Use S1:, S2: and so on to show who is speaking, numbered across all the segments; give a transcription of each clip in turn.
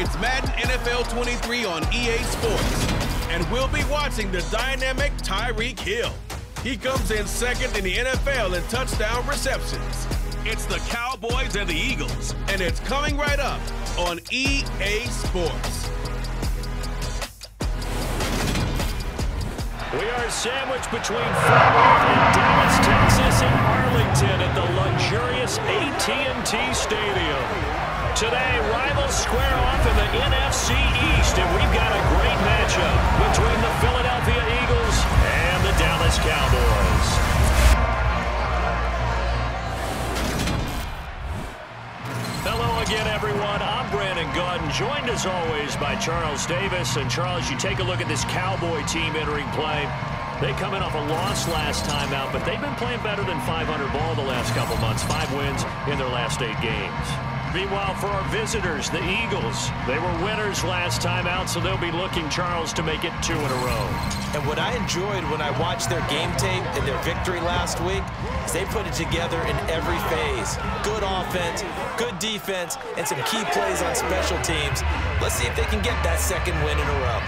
S1: It's Madden NFL 23 on EA Sports. And we'll be watching the dynamic Tyreek Hill. He comes in second in the NFL in touchdown receptions. It's the Cowboys and the Eagles, and it's coming right up on EA Sports.
S2: We are sandwiched between Fort Worth and Dallas, Texas, and Arlington at the luxurious AT&T Stadium. Today, rivals square off in the NFC East, and we've got a great matchup between the Philadelphia Eagles and the Dallas Cowboys. Hello again, everyone. I'm Brandon Gordon, joined as always by Charles Davis. And Charles, you take a look at this Cowboy team entering play. They come in off a loss last time out, but they've been playing better than 500 ball the last couple months. 5 wins in their last 8 games. Meanwhile, for our visitors, the Eagles, they were winners last time out, so they'll be looking, Charles, to make it 2 in a row.
S3: And what I enjoyed when I watched their game tape and their victory last week is they put it together in every phase. Good offense, good defense, and some key plays on special teams. Let's see if they can get that 2nd win in a row.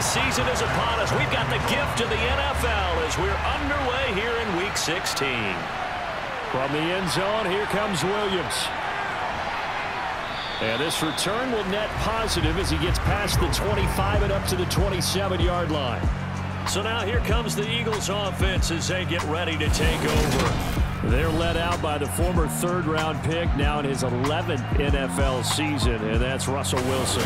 S2: Season is upon us. We've got the gift of the NFL as we're underway here in Week 16. From the end zone, here comes Williams. And this return will net positive as he gets past the 25 and up to the 27-yard line. So now here comes the Eagles offense as they get ready to take over. They're led out by the former 3rd-round pick, now in his 11th NFL season, and that's Russell Wilson.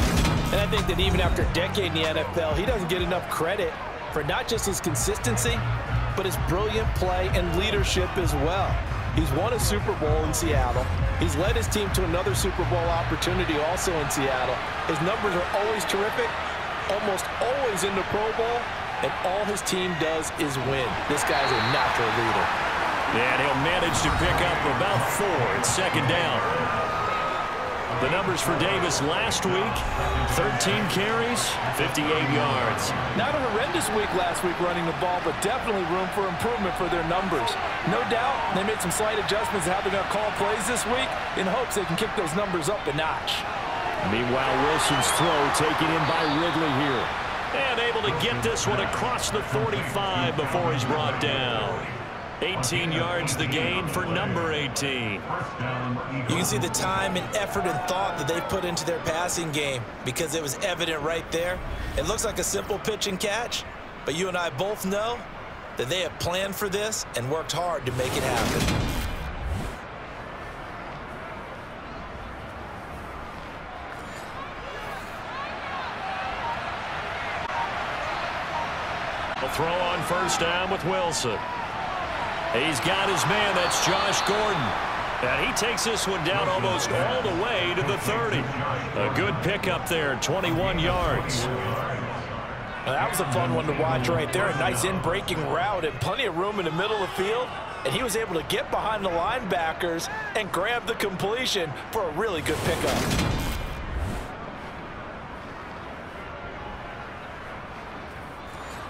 S3: And I think that even after a decade in the NFL, he doesn't get enough credit for not just his consistency, but his brilliant play and leadership as well. He's won a Super Bowl in Seattle. He's led his team to another Super Bowl opportunity also in Seattle. His numbers are always terrific, almost always in the Pro Bowl, and all his team does is win. This guy's a natural leader.
S2: And he'll manage to pick up about 4 at 2nd down. The numbers for Davis last week, 13 carries, 58 yards.
S4: Not a horrendous week last week running the ball, but definitely room for improvement for their numbers. No doubt they made some slight adjustments to how they're going to call plays this week in hopes they can kick those numbers up a notch.
S2: Meanwhile, Wilson's throw taken in by Ridley here. And able to get this one across the 45 before he's brought down. 18 yards the gain for number 18.
S3: You can see the time and effort and thought that they put into their passing game because it was evident right there. It looks like a simple pitch and catch, but you and I both know that they have planned for this and worked hard to make it happen.
S2: A throw on 1st down with Wilson. He's got his man, that's Josh Gordon. And he takes this one down almost all the way to the 30. A good pickup there, 21 yards.
S3: Well, that was a fun one to watch right there. A nice in-breaking route and plenty of room in the middle of the field. And he was able to get behind the linebackers and grab the completion for a really good pickup.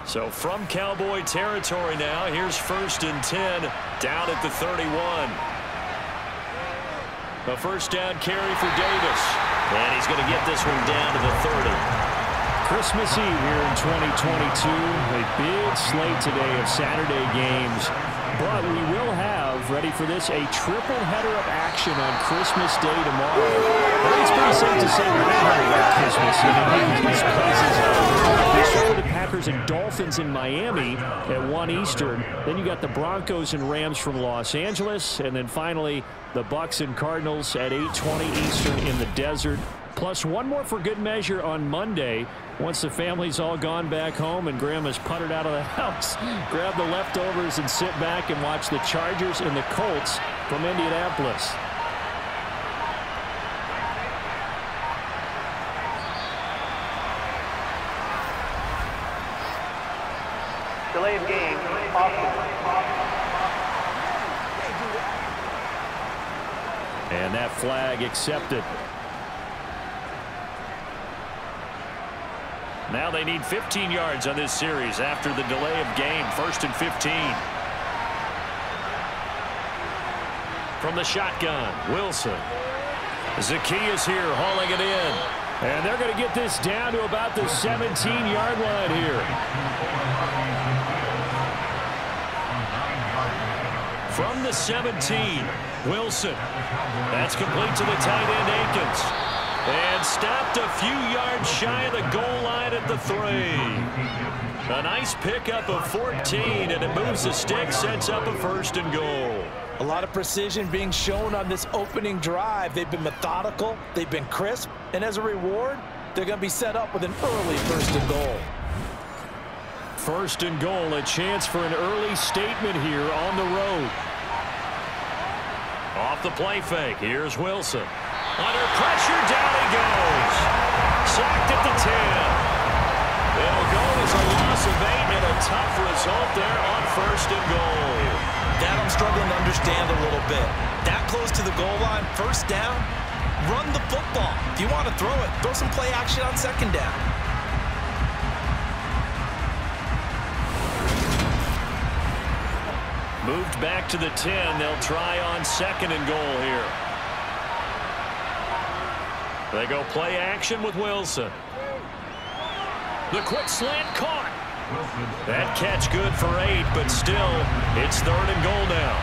S2: So from Cowboy territory now, here's 1st and 10 down at the 31. A 1st down carry for Davis. And he's going to get this one down to the 30. Christmas Eve here in 2022. A big slate today of Saturday games. But we will have, ready for this, a triple header of action on Christmas Day tomorrow. I think it's pretty safe to say we're going to have a wet Christmas. These places they start with the Packers and Dolphins in Miami at 1 Eastern. Then you got the Broncos and Rams from Los Angeles. And then finally, the Bucs and Cardinals at 8:20 Eastern in the desert. Plus one more for good measure on Monday. Once the family's all gone back home and Grandma's puttered out of the house, grab the leftovers and sit back and watch the Chargers and the Colts from Indianapolis.
S5: Delay of game, offense.
S2: And that flag accepted. Now they need 15 yards on this series after the delay of game. 1st and 15. From the shotgun, Wilson. Zacchaeus here hauling it in. And they're going to get this down to about the 17-yard line here. From the 17, Wilson. That's complete to the tight end, Akins. And stopped a few yards shy of the goal line at the 3. A nice pickup of 14, and it moves the stick, sets up a 1st and goal.
S3: A lot of precision being shown on this opening drive. They've been methodical, they've been crisp, and as a reward, they're going to be set up with an early 1st and goal.
S2: 1st and goal, a chance for an early statement here on the road. Off the play fake, here's Wilson. Under pressure, down he goes. Sacked at the 10. It'll go as a loss of 8 and a tough result there on 1st and goal.
S3: That I'm struggling to understand a little bit. That close to the goal line, 1st down, run the football. If you want to throw it, throw some play action on 2nd down.
S2: Moved back to the 10. They'll try on 2nd and goal here. They go play action with Wilson. The quick slant caught. That catch good for 8, but still, it's 3rd and goal now.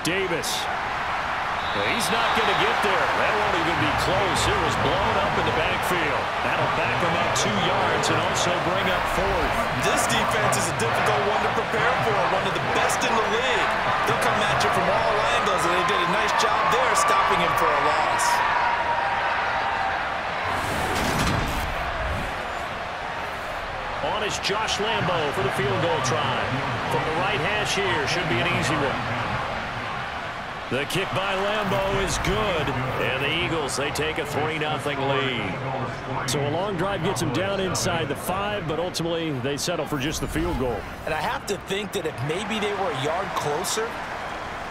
S2: Davis. He's not going to get there. That won't even be close. It was blown up in the backfield. That'll back him up 2 yards and also bring up 4th.
S3: This defense is a difficult one to prepare for, one of the best in the league. They'll come at you from all angles, and they did a nice job there stopping him for a loss.
S2: On is Josh Lambo for the field goal try. From the right hash here, should be an easy one. The kick by Lambo is good, and the Eagles, they take a 3-0 lead. So a long drive gets them down inside the 5, but ultimately they settle for just the field goal.
S3: And I have to think that if maybe they were a yard closer,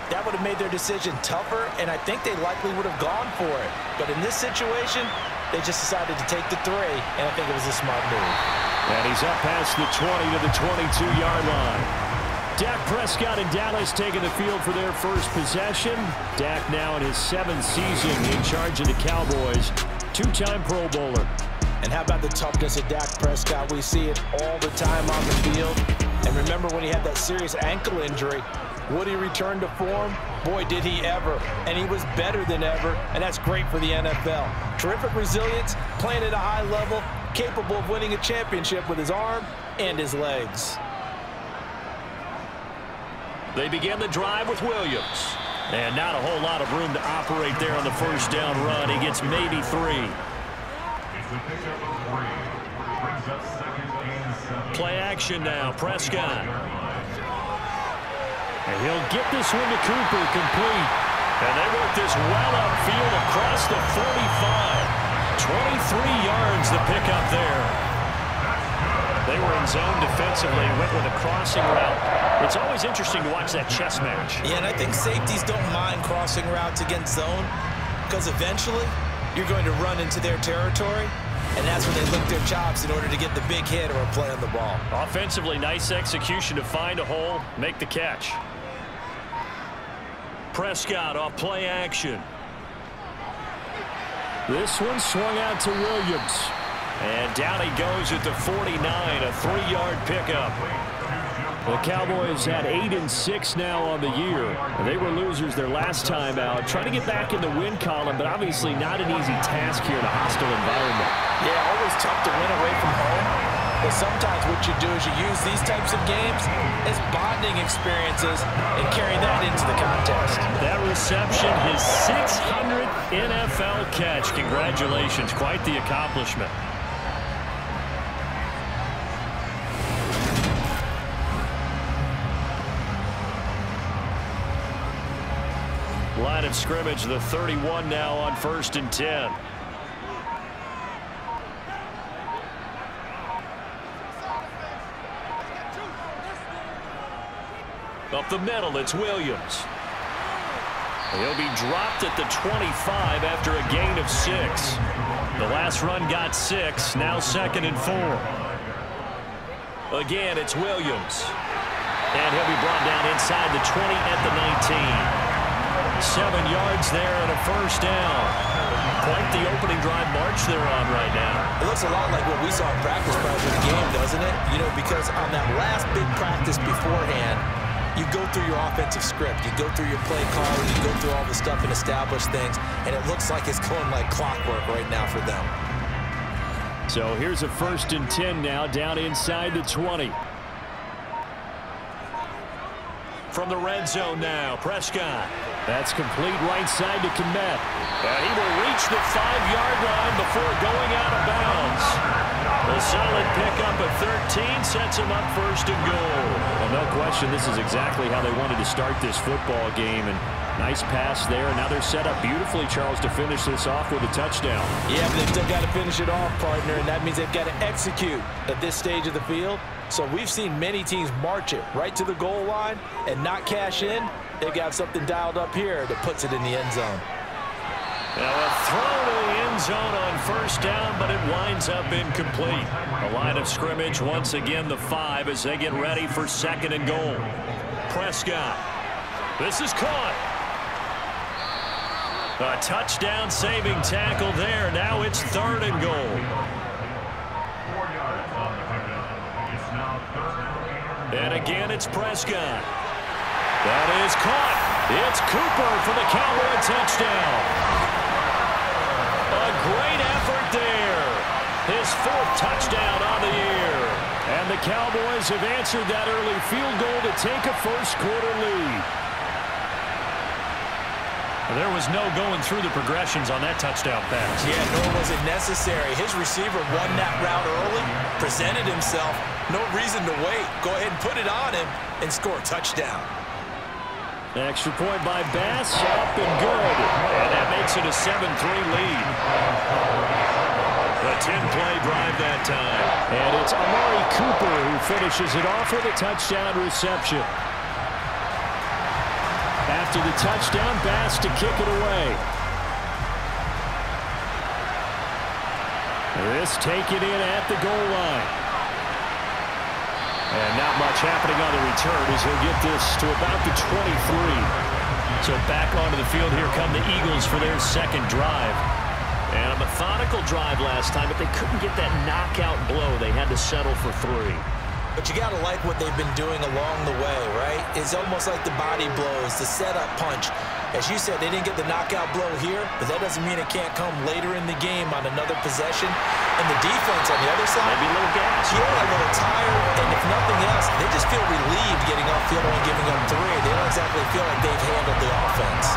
S3: that would have made their decision tougher, and I think they likely would have gone for it. But in this situation, they just decided to take the 3, and I think it was a smart move.
S2: And he's up past the 20 to the 22-yard line. Dak Prescott and Dallas taking the field for their first possession. Dak now in his 7th season in charge of the Cowboys. 2-time Pro Bowler.
S3: And how about the toughness of Dak Prescott? We see it all the time on the field. And remember when he had that serious ankle injury, would he return to form? Boy, did he ever. And he was better than ever, and that's great for the NFL. Terrific resilience, playing at a high level, capable of winning a championship with his arm and his legs.
S2: They begin the drive with Williams. And not a whole lot of room to operate there on the 1st down run. He gets maybe 3. Play action now, Prescott. And he'll get this one to Cooper, complete. And they work this well upfield across the 45. 23 yards the pickup there. They were in zone defensively, went with a crossing route. It's always interesting to watch that chess match.
S3: Yeah, and I think safeties don't mind crossing routes against zone because eventually you're going to run into their territory, and that's when they lick their chops in order to get the big hit or a play on the ball.
S2: Offensively, nice execution to find a hole, make the catch. Prescott off play action. This one swung out to Williams. And down he goes at the 49, a 3-yard pickup. The Cowboys had 8-6 now on the year. They were losers their last time out. Trying to get back in the win column, but obviously not an easy task here in a hostile environment.
S3: Yeah, always tough to win away from home. But sometimes what you do is you use these types of games as bonding experiences and carry that into the contest.
S2: That reception, his 600th NFL catch. Congratulations, quite the accomplishment. Line of scrimmage, the 31 now on 1st and 10. Up the middle, it's Williams. He'll be dropped at the 25 after a gain of 6. The last run got 6, now 2nd and 4. Again, it's Williams. And he'll be brought down inside the 20 at the 19. 7 yards there and a first down. Quite the opening drive march they're on right now.
S3: It looks a lot like what we saw in practice prior to the game, doesn't it? You know, because on that last big practice beforehand, you go through your offensive script. You go through your play calling. You go through all the stuff and establish things. And it looks like it's going like clockwork right now for them.
S2: So here's a 1st and 10 now down inside the 20. From the red zone now, Prescott. That's complete right side to Kmet. And he will reach the 5-yard line before going out of bounds. A solid pickup at 13 sets him up 1st and goal. Well, no question, this is exactly how they wanted to start this football game. And nice pass there. And now they're set up beautifully, Charles, to finish this off with a touchdown.
S3: Yeah, but they've still got to finish it off, partner, and that means they've got to execute at this stage of the field. So we've seen many teams march it right to the goal line and not cash in. They've got something dialed up here that puts it in the end zone.
S2: Now a throw to the end zone on 1st down, but it winds up incomplete. The line of scrimmage once again the 5 as they get ready for 2nd and goal. Prescott. This is caught. A touchdown saving tackle there. Now it's 3rd and goal. And again, it's Prescott. That is caught. It's Cooper for the Cowboy touchdown. A great effort there. His 4th touchdown on the year. And the Cowboys have answered that early field goal to take a 1st quarter lead. There was no going through the progressions on that touchdown pass.
S3: Yeah, nor was it necessary. His receiver won that route early, presented himself. No reason to wait. Go ahead and put it on him and score a touchdown.
S2: Extra point by Bass, up and good. And that makes it a 7-3 lead. A 10-play drive that time. And it's Amari Cooper who finishes it off with a touchdown reception. After the touchdown, Bass to kick it away. This taken in at the goal line. And not much happening on the return as he'll get this to about the 23. So back onto the field here come the Eagles for their 2nd drive. And a methodical drive last time, but they couldn't get that knockout blow. They had to settle for 3.
S3: But you got to like what they've been doing along the way, right? It's almost like the body blows, the setup punch. As you said, they didn't get the knockout blow here, but that doesn't mean it can't come later in the game on another possession. And the defense on the other side,
S2: maybe a little gas.
S3: Yeah, a little tired, and if nothing else, they just feel relieved getting off field and giving up 3. They don't exactly feel like they've handled the offense.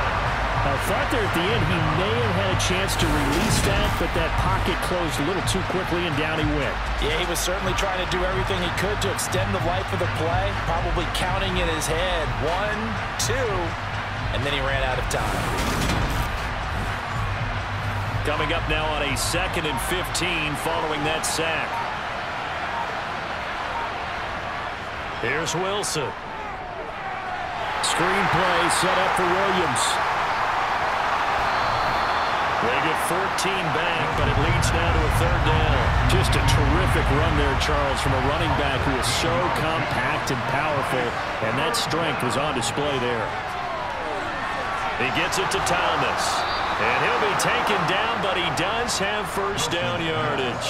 S2: I thought there at the end he may have had a chance to release that, but that pocket closed a little too quickly and down he went.
S3: Yeah, he was certainly trying to do everything he could to extend the life of the play, probably counting in his head 1, 2, and then he ran out of time.
S2: Coming up now on a 2nd and 15 following that sack. Here's Wilson. Screen play set up for Williams. They get 14 back, but it leads now to a 3rd down. Just a terrific run there, Charles, from a running back who is so compact and powerful, and that strength was on display there. He gets it to Thomas, and he'll be taken down, but he does have 1st down yardage.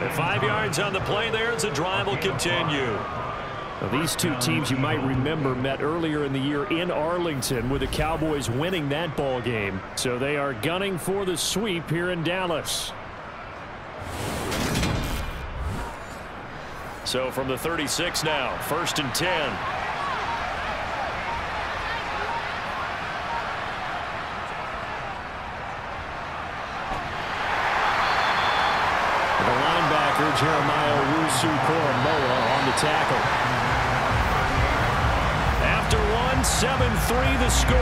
S2: And 5 yards on the play there as the drive will continue. Now, these two teams, you might remember, met earlier in the year in Arlington with the Cowboys winning that ball game. So they are gunning for the sweep here in Dallas. So from the 36 now, 1st and 10. The linebacker, Jeremiah Owusu-Koramoah, on the tackle. After 7-3 the score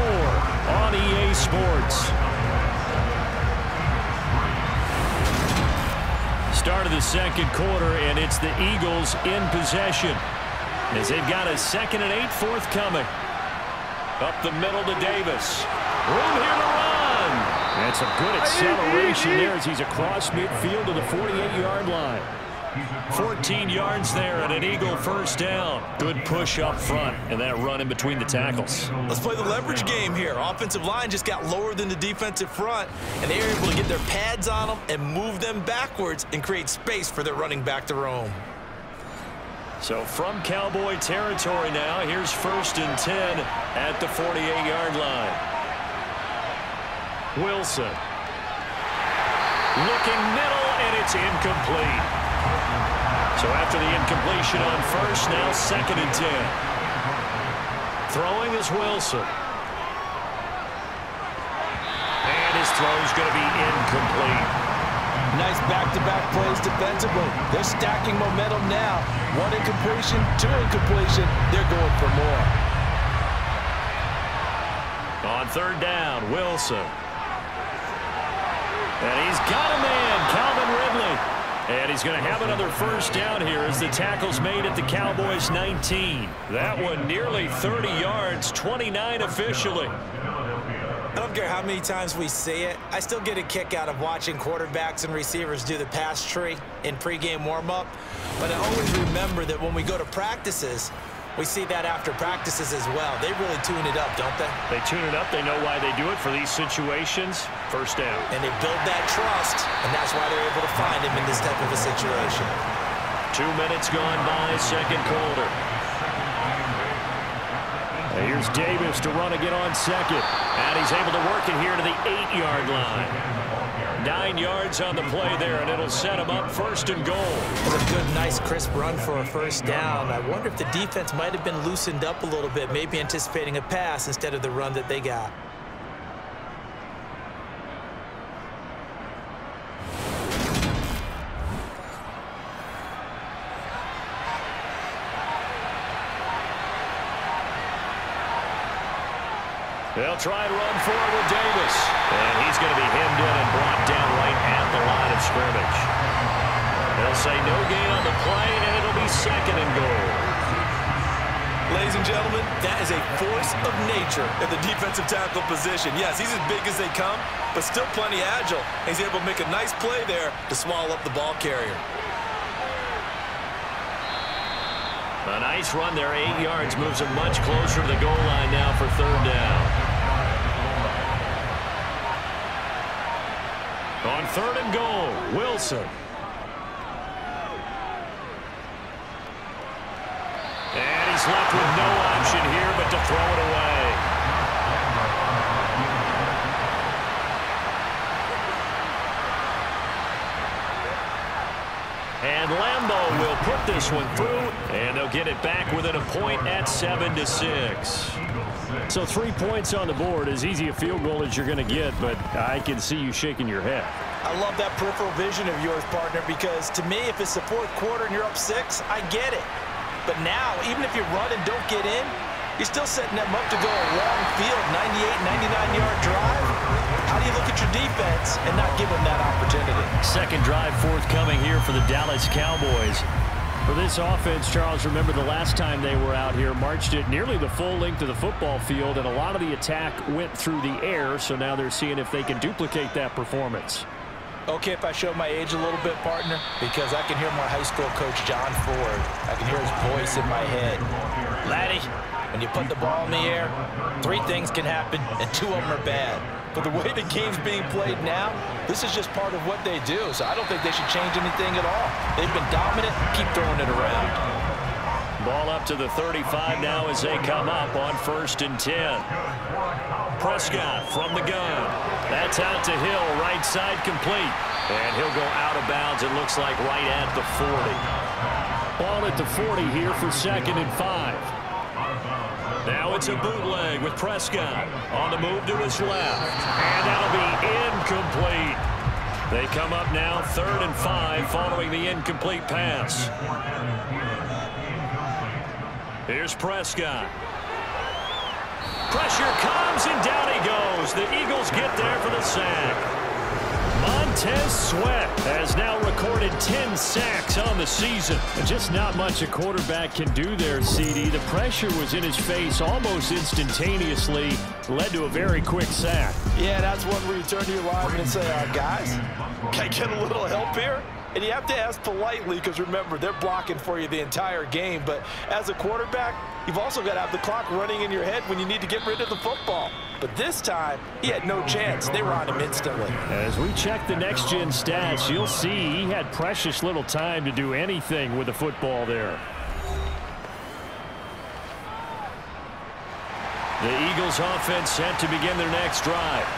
S2: on EA Sports. Start of the 2nd quarter, and it's the Eagles in possession as they've got a 2nd and 8 forthcoming. Up the middle to Davis. Room here to run. And some good acceleration there as he's across midfield to the 48-yard line. 14 yards there and an Eagle first down. Good push up front and that run in between the tackles.
S3: Let's play the leverage game here. Offensive line just got lower than the defensive front, and they were able to get their pads on them and move them backwards and create space for their running back to roam.
S2: So from Cowboy territory now, here's 1st and 10 at the 48-yard line. Wilson. Looking middle, and it's incomplete. So after the incompletion on first, now 2nd and 10. Throwing is Wilson. And his throw's going to be incomplete.
S3: Nice back-to-back plays defensively. They're stacking momentum now. 1 incompletion, 2 incompletion. They're going for more.
S2: On 3rd down, Wilson. And he's got a man, Calvin Ridley. And he's going to have another first down here as the tackle's made at the Cowboys' 19. That one nearly 30 yards, 29 officially.
S3: I don't care how many times we see it. I still get a kick out of watching quarterbacks and receivers do the pass tree in pregame warm-up. But I always remember that when we go to practices, we see that after practices as well. They really tune it up, don't they?
S2: They tune it up. They know why they do it for these situations. First down.
S3: And they build that trust, and that's why they're able to find him in this type of a situation.
S2: 2 minutes gone by, 2nd quarter. And here's Davis to run again on 2nd. And he's able to work it here to the 8-yard line. 9 yards on the play there, and it'll set him up 1st and goal.
S3: It's a good, nice, crisp run for a first down. I wonder if the defense might have been loosened up a little bit, maybe anticipating a pass instead of the run that they got.
S2: They'll try and run forward with Davis. And he's going to be hemmed in and brought down right at the line of scrimmage. They'll say no gain on the play, and it'll be 2nd and goal.
S3: Ladies and gentlemen, that is a force of nature at the defensive tackle position. Yes, he's as big as they come, but still plenty agile. He's able to make a nice play there to swallow up the ball carrier.
S2: A nice run there, 8 yards, moves him much closer to the goal line now for 3rd down. On 3rd and goal, Wilson. And he's left with no option here but to throw it away. And Lambeau will put this one through, and they'll get it back within a point at 7-6. So 3 points on the board, as easy a field goal as you're going to get, but I can see you shaking your head.
S3: I love that peripheral vision of yours, partner, because to me, if it's the 4th quarter and you're up 6, I get it. But now, even if you run and don't get in, you're still setting them up to go a long field, 98, 99-yard drive. How do you look at your defense and not give them that opportunity?
S2: 2nd drive forthcoming here for the Dallas Cowboys. For this offense, Charles, remember the last time they were out here, marched it nearly the full length of the football field, and a lot of the attack went through the air, so now they're seeing if they can duplicate that performance.
S3: Okay, if I show my age a little bit, partner, because I can hear my high school coach, John Ford. I can hear his voice in my head. Laddie, when you put the ball in the air, 3 things can happen, and 2 of them are bad. But the way the game's being played now, this is just part of what they do, so I don't think they should change anything at all. They've been dominant. Keep throwing it around.
S2: Ball up to the 35 now as they come up on 1st and 10. Prescott from the gun. That's out to Hill, right side complete. And he'll go out of bounds, it looks like, right at the 40. Ball at the 40 here for 2nd and 5. Now it's a bootleg with Prescott on the move to his left. And that'll be incomplete. They come up now 3rd and 5 following the incomplete pass. Here's Prescott. Pressure comes, and down he goes. The Eagles get there for the sack. Montez Sweat has now recorded 10 sacks on the season. And just not much a quarterback can do there, CD. The pressure was in his face almost instantaneously, led to a very quick sack.
S3: Yeah, that's one where you turn to your lineman and say, guys, can I get a little help here? And you have to ask politely because, remember, they're blocking for you the entire game. But as a quarterback, you've also got to have the clock running in your head when you need to get rid of the football. But this time, he had no chance. They were on him instantly.
S2: As we check the next-gen stats, you'll see he had precious little time to do anything with the football there. The Eagles offense set to begin their next drive.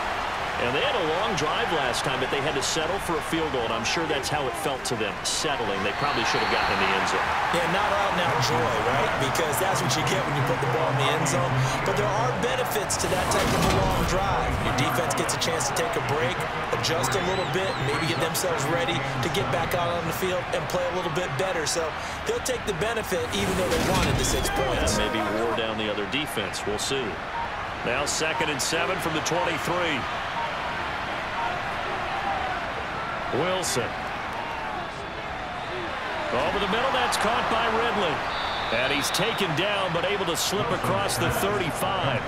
S2: And they had a long drive last time, but they had to settle for a field goal, and I'm sure that's how it felt to them, settling. They probably should have gotten in the end zone.
S3: Yeah, not out and out joy, right? Because that's what you get when you put the ball in the end zone. But there are benefits to that type of a long drive. Your defense gets a chance to take a break, adjust a little bit, and maybe get themselves ready to get back out on the field and play a little bit better. So they'll take the benefit even though they wanted the 6 points.
S2: And maybe wore down the other defense. We'll see. Now 2nd and 7 from the 23. Wilson. Over the middle, that's caught by Ridley. And he's taken down, but able to slip across the 35.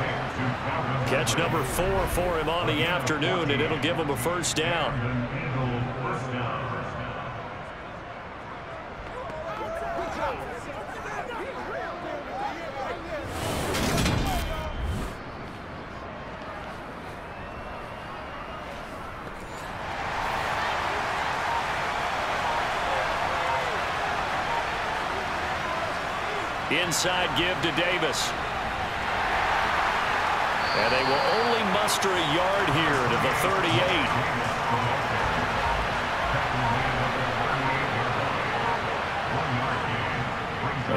S2: Catch number 4 for him on the afternoon, and it'll give him a first down. Inside give to Davis. And they will only muster a yard here to the 38.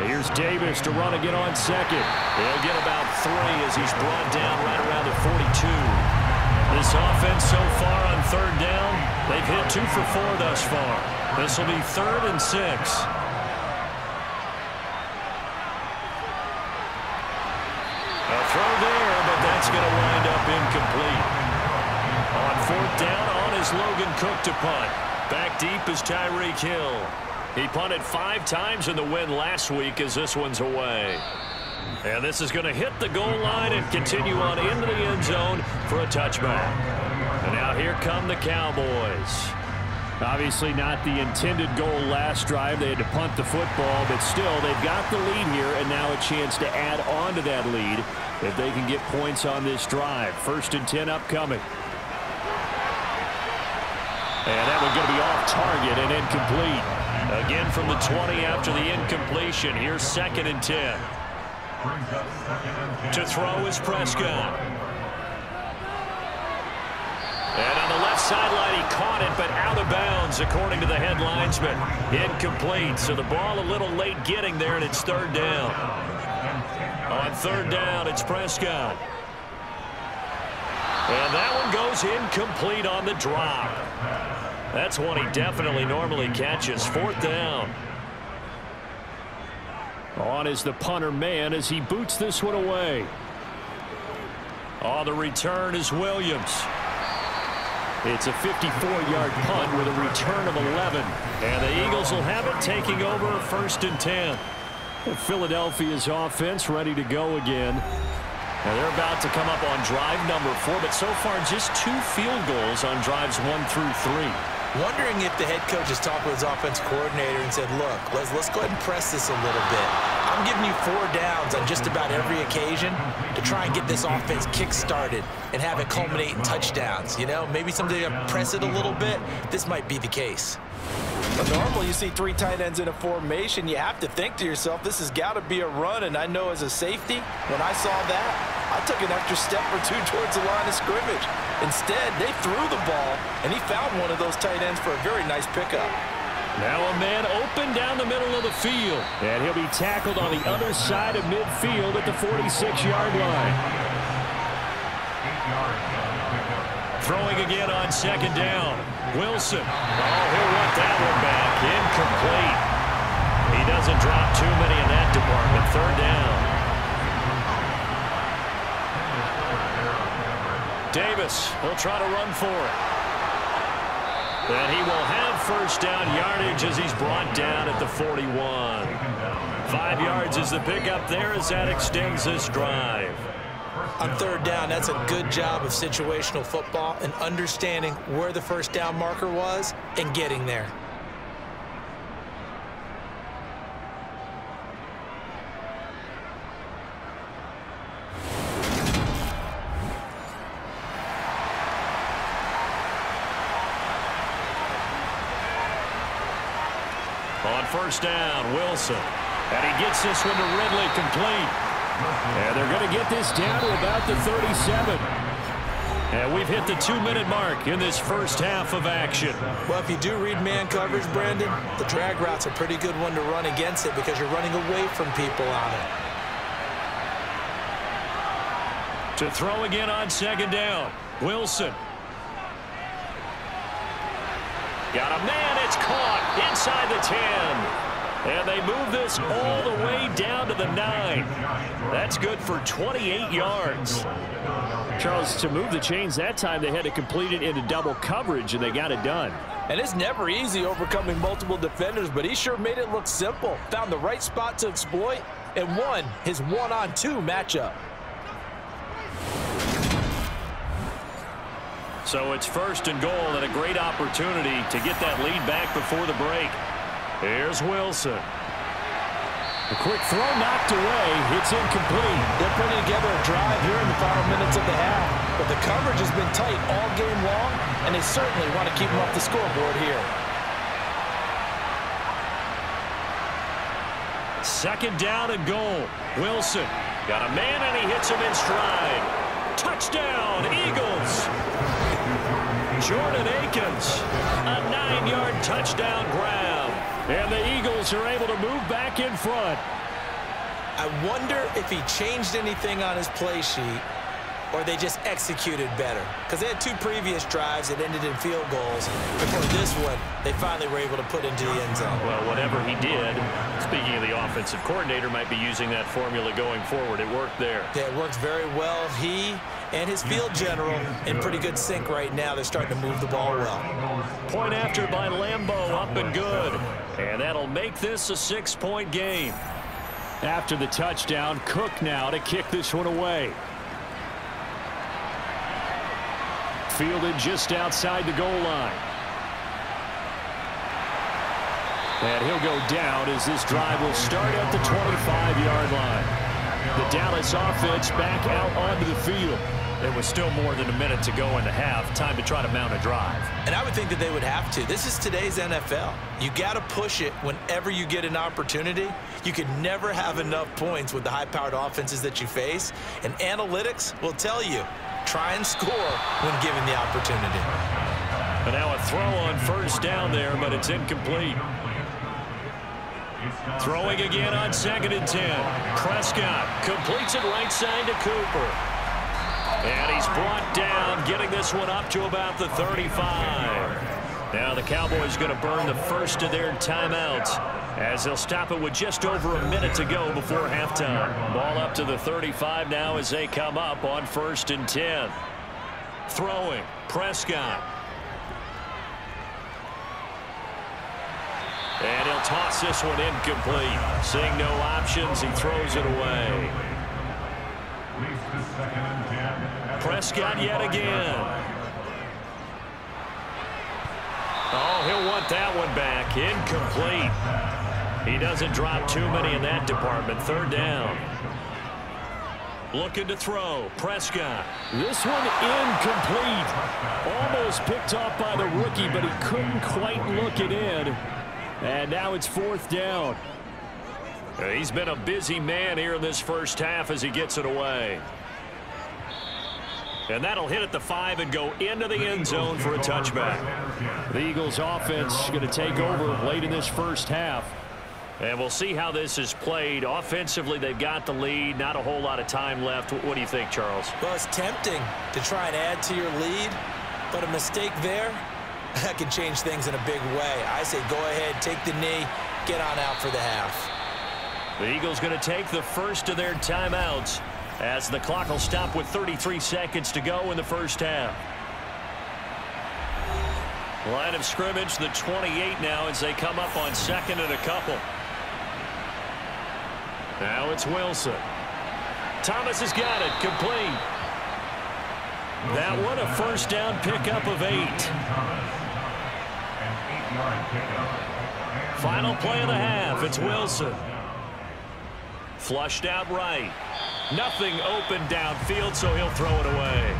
S2: Here's Davis to run again on 2nd. He'll get about 3 as he's brought down right around the 42. This offense so far on 3rd down, they've hit 2 for 4 thus far. This will be 3rd and 6. Throw there, but that's going to wind up incomplete. On 4th down, on is Logan Cook to punt. Back deep is Tyreek Hill. He punted 5 times in the win last week as this one's away. And this is going to hit the goal line and continue on into the end zone for a touchback. And now here come the Cowboys. Obviously not the intended goal last drive. They had to punt the football, but still they've got the lead here and now a chance to add on to that lead if they can get points on this drive. 1st and 10 upcoming. And that one going to be off target and incomplete. Again from the 20 after the incompletion. Here's 2nd and 10. To throw is Prescott. And on the left sideline, he caught it, but out of bounds, according to the head linesman. Incomplete, so the ball a little late getting there, and it's 3rd down. On 3rd down, it's Prescott. And that one goes incomplete on the drop. That's one he definitely normally catches. 4th down. On is the punter man as he boots this one away. On the return is Williams. It's a 54-yard punt with a return of 11. And the Eagles will have it taking over 1st and 10. Philadelphia's offense ready to go again. Now they're about to come up on drive number 4, but so far just 2 field goals on drives 1 through 3.
S3: Wondering if the head coach has talked with his offense coordinator and said, look, let's go ahead and press this a little bit. I'm giving you 4 downs on just about every occasion to try and get this offense kick-started and have it culminate in touchdowns. You know, maybe someday to press it a little bit. This might be the case. But normally you see 3 tight ends in a formation, you have to think to yourself, this has got to be a run. And I know as a safety, when I saw that, I took an extra step or 2 towards the line of scrimmage. Instead, they threw the ball, and he found one of those tight ends for a very nice pickup.
S2: Now a man open down the middle of the field. And he'll be tackled on the other side of midfield at the 46-yard line. Throwing again on 2nd down. Wilson. Oh, he'll want that one back. Incomplete. He doesn't drop too many in that department. 3rd down. Davis will try to run for it. And he will have first down yardage as he's brought down at the 41. 5 yards is the pickup there as that extends this drive.
S3: On third down, that's a good job of situational football and understanding where the first down marker was and getting there.
S2: On first down, Wilson. And he gets this one to Ridley complete. And they're going to get this down to about the 37. And we've hit the 2-minute mark in this first half of action.
S3: Well, if you do read man coverage, Brandon, the drag route's a pretty good one to run against it because you're running away from people on it.
S2: To throw again on second down, Wilson. Got a man, it's caught inside the 10. And they move this all the way down to the 9. That's good for 28 yards.
S6: Charles, to move the chains that time, they had to complete it into double coverage, and they got it done.
S3: And it's never easy overcoming multiple defenders, but he sure made it look simple. Found the right spot to exploit and won his 1-on-2 matchup.
S2: So it's first and goal and a great opportunity to get that lead back before the break. Here's Wilson.
S6: A quick throw knocked away. It's incomplete.
S3: They're putting together a drive here in the final minutes of the half. But the coverage has been tight all game long, and they certainly want to keep them off the scoreboard here.
S2: Second down and goal. Wilson got a man, and he hits him in stride. Touchdown, Eagles. Jordan Akins, a 9-yard touchdown grab.
S6: And the Eagles are able to move back in front.
S3: I wonder if he changed anything on his play sheet or they just executed better. Because they had 2 previous drives that ended in field goals. Before this one, they finally were able to put into the end zone.
S2: Well, whatever he did, speaking of the offensive coordinator, might be using that formula going forward. It worked there.
S3: Yeah, it works very well. He and his field general in pretty good sync right now. They're starting to move the ball well.
S2: Point after by Lambeau, up and good. And that'll make this a 6-point game.
S6: After the touchdown, Cook now to kick this one away. Fielded just outside the goal line. And he'll go down as this drive will start at the 25-yard line. The Dallas offense back out onto the field.
S2: There was still more than a minute to go in the half. Time to try to mount a drive.
S3: And I would think that they would have to. This is today's NFL. You got to push it whenever you get an opportunity. You could never have enough points with the high-powered offenses that you face. And analytics will tell you, try and score when given the opportunity.
S2: But now a throw on first down there, but it's incomplete. Throwing again on 2nd and 10. Prescott completes it right side to Cooper. And he's brought down, getting this one up to about the 35. Now the Cowboys going to burn the first of their timeouts as they'll stop it with just over a minute to go before halftime. Ball up to the 35 now as they come up on 1st and 10. Throwing, Prescott. And he'll toss this one incomplete. Seeing no options, he throws it away. Prescott yet again. Oh, he'll want that one back. Incomplete. He doesn't drop too many in that department. 3rd down. Looking to throw. Prescott.
S6: This one incomplete. Almost picked off by the rookie, but he couldn't quite look it in. And now it's 4th down.
S2: He's been a busy man here in this first half as he gets it away. And that'll hit at the 5 and go into the end zone for a touchback.
S6: The Eagles offense going to take over late in this first half.
S2: And we'll see how this is played. Offensively, they've got the lead. Not a whole lot of time left. What do you think, Charles?
S3: Well, it's tempting to try and add to your lead, but a mistake there, that can change things in a big way. I say go ahead, take the knee, get on out for the half.
S2: The Eagles going to take the first of their timeouts as the clock will stop with 33 seconds to go in the first half. Line of scrimmage, the 28 now as they come up on second and a couple. Now it's Wilson. Thomas has got it, complete. That one a first down pickup of 8. Final play of the half, it's Wilson. Flushed out right. Nothing open downfield, so he'll throw it away.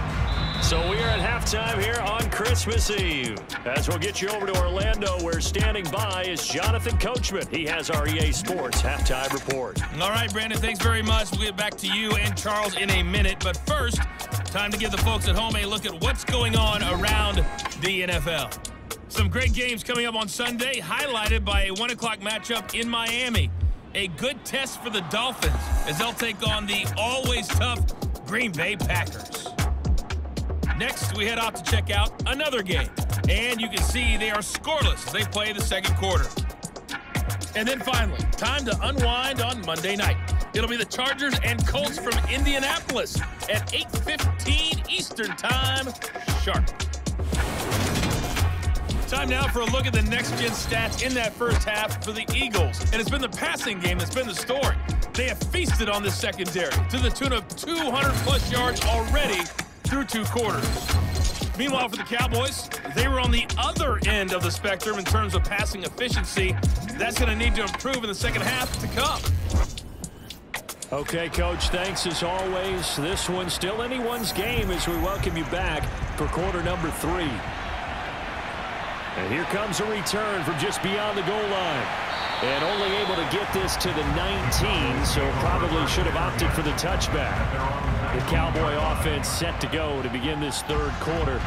S2: So we are at halftime here on Christmas Eve. As we'll get you over to Orlando, where standing by is Jonathan Coachman. He has our EA Sports halftime report.
S7: All right, Brandon, thanks very much. We'll get back to you and Charles in a minute. But first, time to give the folks at home a look at what's going on around the NFL. Some great games coming up on Sunday, highlighted by a 1 o'clock matchup in Miami. A good test for the Dolphins as they'll take on the always tough Green Bay Packers. Next, we head out to check out another game. And you can see they are scoreless as they play the second quarter. And then finally, time to unwind on Monday night. It'll be the Chargers and Colts from Indianapolis at 8:15 Eastern Time sharp. Time now for a look at the next-gen stats in that first half for the Eagles. And it's been the passing game that's been the story. They have feasted on this secondary to the tune of 200-plus yards already through 2 quarters. Meanwhile, for the Cowboys, they were on the other end of the spectrum in terms of passing efficiency. That's going to need to improve in the second half to come.
S6: Okay, Coach, thanks as always. This one's still anyone's game as we welcome you back for quarter number 3. And here comes a return from just beyond the goal line. And only able to get this to the 19, so probably should have opted for the touchback. The Cowboy offense set to go to begin this third quarter.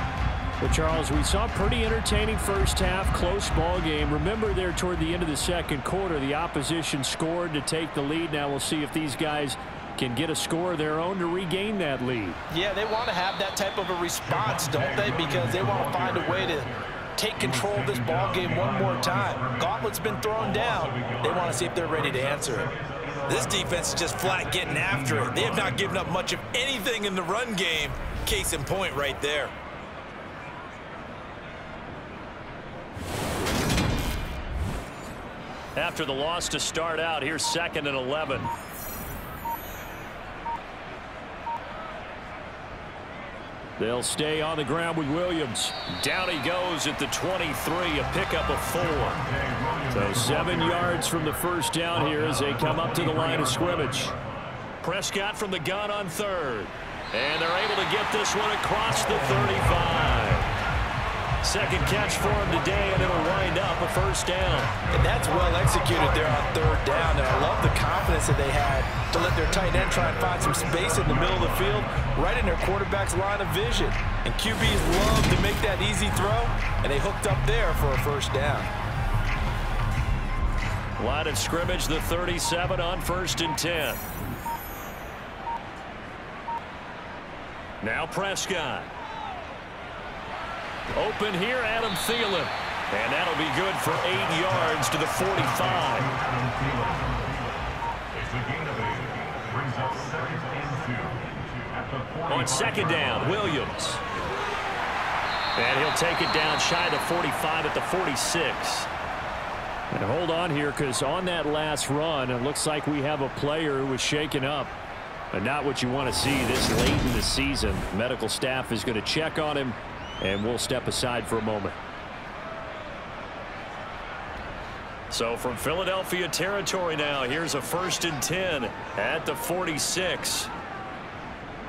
S6: But, Charles, we saw a pretty entertaining first half, close ball game. Remember there toward the end of the second quarter, the opposition scored to take the lead. Now we'll see if these guys can get a score of their own to regain that lead.
S3: Yeah, they want to have that type of a response, don't they? Because they want to find a way to take control of this ball game one more time. Gauntlet's been thrown down. They want to see if they're ready to answer it.
S4: This defense is just flat getting after it. They have not given up much of anything in the run game. Case in point right there.
S2: After the loss to start out, here's 2nd and 11.
S6: They'll stay on the ground with Williams.
S2: Down he goes at the 23, a pickup of 4.
S6: So 7 yards from the first down here as they come up to the line of scrimmage.
S2: Prescott from the gun on 3rd. And they're able to get this one across the 35. Second catch for him today, and it'll wind up a first down.
S3: And that's well executed there on 3rd down. And I love the confidence that they had to let their tight end try and find some space in the middle of the field, right in their quarterback's line of vision. And QBs love to make that easy throw, and they hooked up there for a first down.
S2: Line of scrimmage, the 37 on 1st and 10. Now Prescott. Open here, Adam Thielen. And that'll be good for 8 yards to the 45. On 2nd down, Williams. And he'll take it down shy of the 45 at the 46.
S6: And hold on here, because on that last run, it looks like we have a player who was shaken up. But not what you want to see this late in the season. Medical staff is going to check on him, and we'll step aside for a moment.
S2: So from Philadelphia territory now, here's a 1st and 10 at the 46.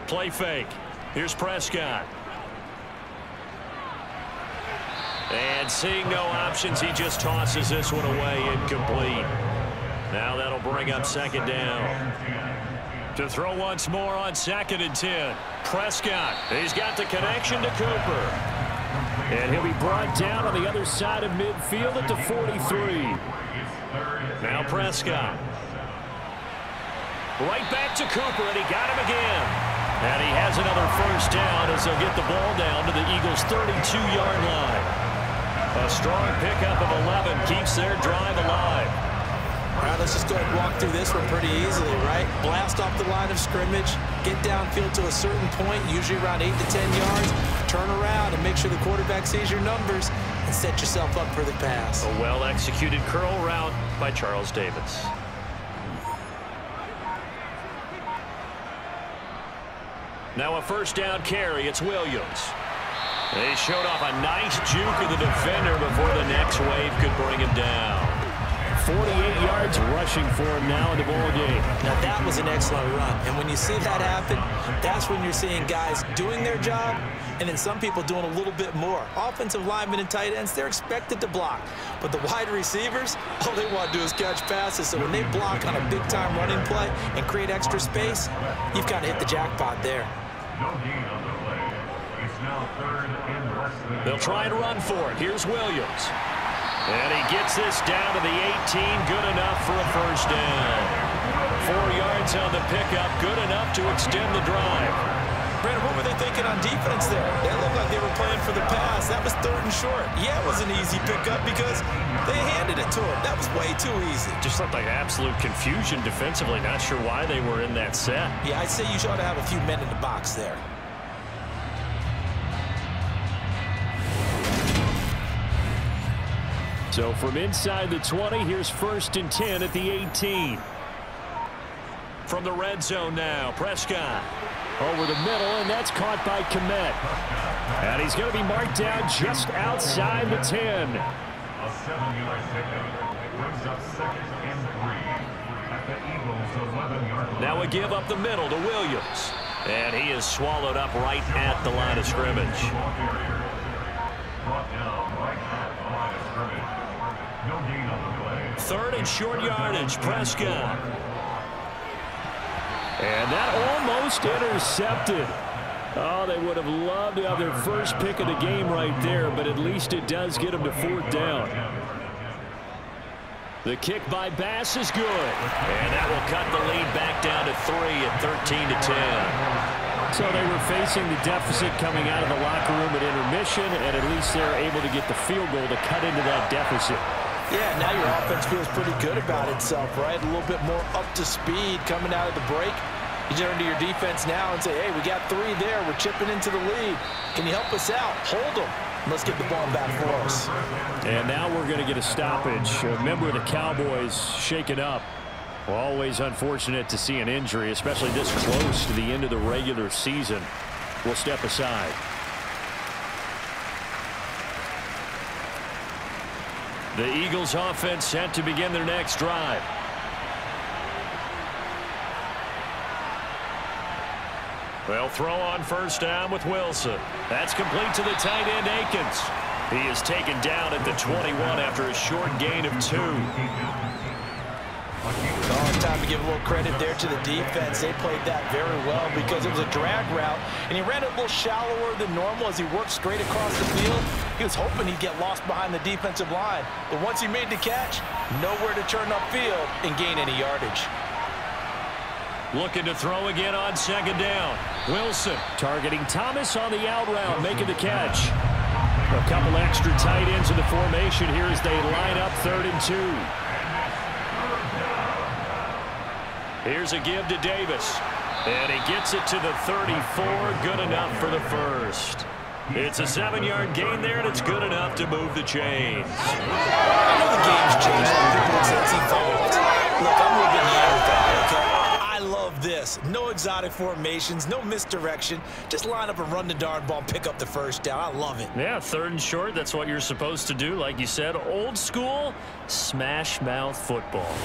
S2: Play fake. Here's Prescott. And seeing no options, he just tosses this one away, incomplete. Now that'll bring up 2nd down. To throw once more on 2nd and 10. Prescott, he's got the connection to Cooper.
S6: And he'll be brought down on the other side of midfield at the 43.
S2: Now Prescott. Right back to Cooper, and he got him again. And he has another first down as they'll get the ball down to the Eagles' 32-yard line. A strong pickup of 11 keeps their drive alive.
S3: All right, let's just go ahead and walk through this one pretty easily, right? Blast off the line of scrimmage, get downfield to a certain point, usually around 8 to 10 yards, turn around and make sure the quarterback sees your numbers, and set yourself up for the pass.
S2: A well-executed curl route by Charles Davis. Now a first down carry. It's Williams. They showed off a nice juke of the defender before the next wave could bring him down.
S6: 48 yards rushing for him now in the ball game.
S3: Now that was an excellent run, and when you see that happen, that's when you're seeing guys doing their job, and then some people doing a little bit more. Offensive linemen and tight ends, they're expected to block, but the wide receivers, all they want to do is catch passes. So when they block on a big-time running play and create extra space, you've kind of hit the jackpot there.
S2: They'll try and run for it. Here's Williams. And he gets this down to the 18, good enough for a first down. 4 yards on the pickup, good enough to extend the drive.
S3: Brandon, what were they thinking on defense there? They looked like they were playing for the pass. That was 3rd and short. Yeah, it was an easy pickup because they handed it to him. That was way too easy.
S2: Just looked like absolute confusion defensively. Not sure why they were in that set.
S3: Yeah, I'd say you ought to have a few men in the box there.
S6: So from inside the 20, here's 1st and 10 at the 18.
S2: From the red zone now, Prescott.
S6: Over the middle, and that's caught by Komet. And he's going to be marked down just outside the 10.
S8: A 7-yard pickup brings up 2nd and 3 at the Eagles' 11-yard line.
S2: Now a give up the middle to Williams. And he is swallowed up right at the line of scrimmage.
S8: Brought down right at the line of scrimmage. No gain on the play.
S2: 3rd and short yardage, Prescott.
S6: And that almost intercepted. Oh, they would have loved to have their first pick of the game right there, but at least it does get them to 4th down.
S2: The kick by Bass is good. And that will cut the lead back down to 3 at 13 to 10.
S6: So they were facing the deficit coming out of the locker room at intermission, and at least they're able to get the field goal to cut into that deficit.
S3: Yeah, now your offense feels pretty good about itself, right? A little bit more up to speed coming out of the break. You turn to your defense now and say, hey, we got 3 there. We're chipping into the lead. Can you help us out? Hold them. Let's get the ball back for us.
S6: And now we're going to get a stoppage. A member of the Cowboys shaken up. Always unfortunate to see an injury, especially this close to the end of the regular season. We'll step aside.
S2: The Eagles offense set to begin their next drive. They'll throw on first down with Wilson. That's complete to the tight end, Akins. He is taken down at the 21 after a short gain of 2.
S3: Time to give a little credit there to the defense. They played that very well because it was a drag route, and he ran it a little shallower than normal as he worked straight across the field. He was hoping he'd get lost behind the defensive line, but once he made the catch, nowhere to turn upfield and gain any yardage.
S2: Looking to throw again on 2nd down. Wilson
S6: targeting Thomas on the out route, making the catch. A couple extra tight ends in the formation here as they line up 3rd and 2.
S2: Here's a give to Davis. And he gets it to the 34. Good enough for the first. It's a 7-yard gain there, and it's good enough to move the chains.
S3: I know the game's changed a little bit since he evolved. Look, I'm a little bit Neanderthal, okay? I love this. No exotic formations, no misdirection. Just line up and run the darn ball and pick up the first down. I love it.
S2: Yeah, 3rd and short, that's what you're supposed to do. Like you said, old school, smash mouth football.